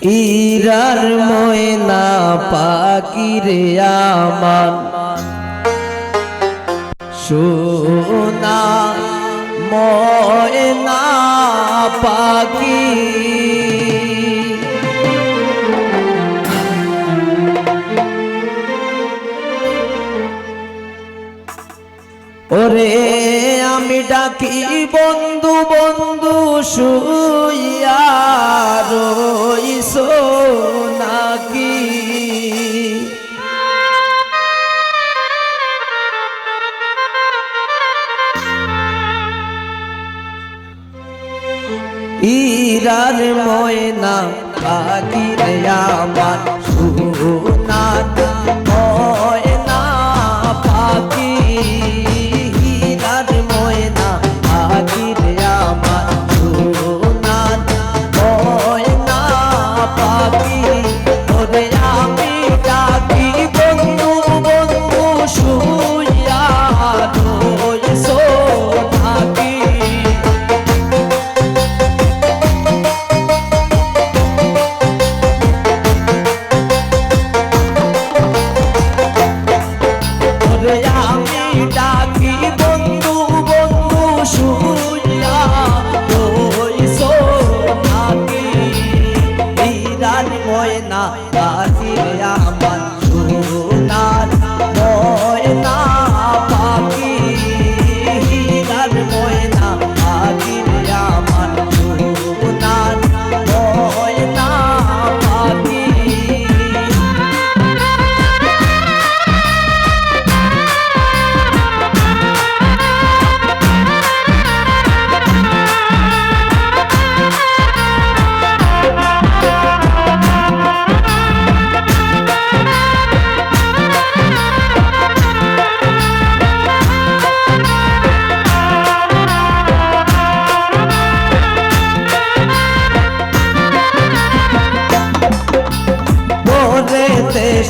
ইরার ময়না পাখিরে আমার সোনা ময়না পাখি ওরে আমি ডাকি বন্ধু বন্ধু শুইয়া রইছো নাকি ইরার ময়না পাখি রে আমার সোনা ময়না পাখি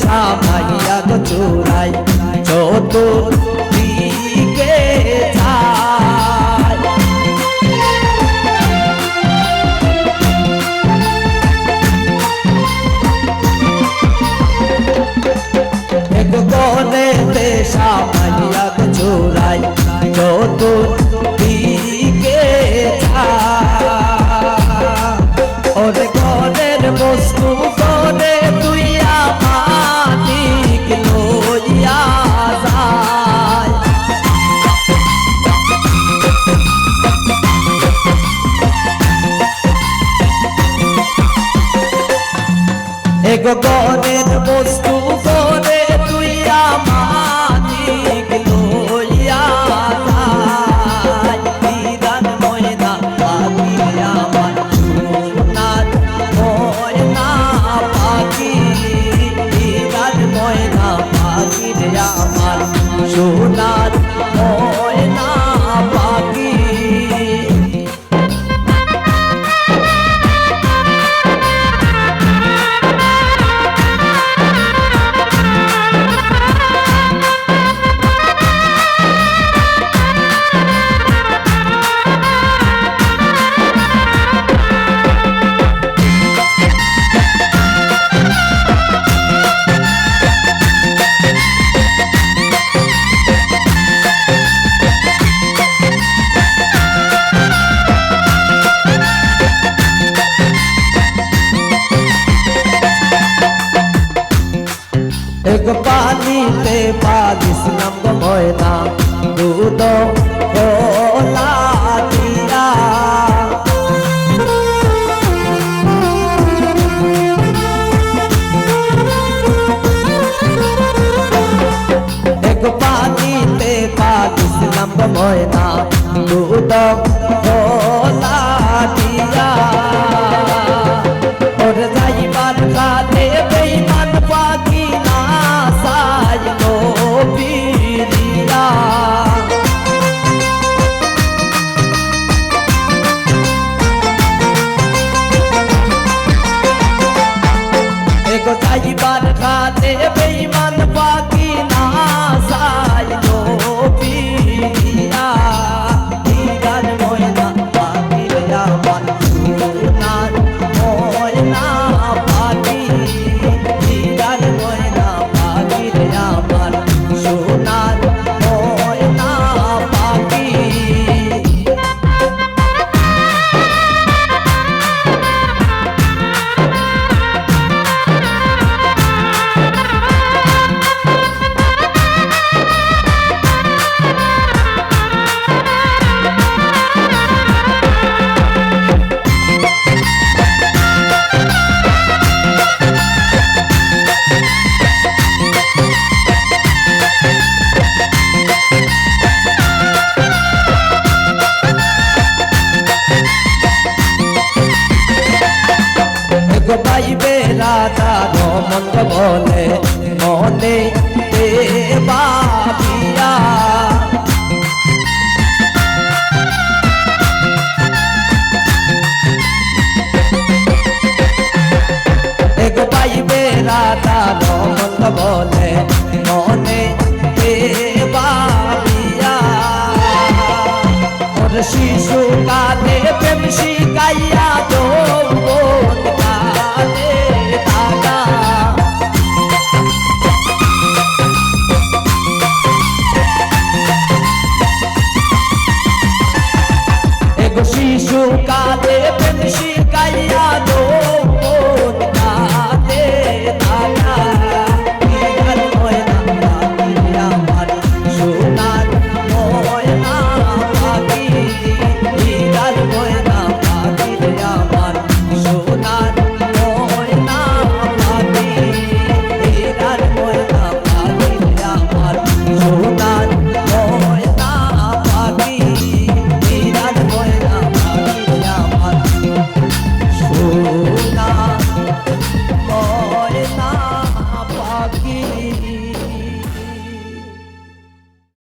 সামাইয়া গো চোরাই চতুর্দিকে যায় এক গনেতে সামাইয়া গো চোরাই চতুর্দিকে যায় ওরে গনের বস্তু গনে তুই গনের বস্তু করে তুই আমাদিক লইয়া ইরার ময়না পাখি আমার সোনার ময়না পাখি ইরার ময়না পাখি আমার সোনার ময়না পাখি এক পানিতে পালিছিলাম গো ময়না দুধ গোলা দিয়া এক পানিতে পালিছিলাম গো ময়না দুধ গোলা দিয়া ওরে যাইবার কালে বেঈমান পাখি না সাইলো পিরিয়া এগো পাইবে রাধার মন্দ বলে মনে ভাবিয়া এগো পাইবে রাধার মন্দ বলে মনে ভাবিয়া ওর শিশ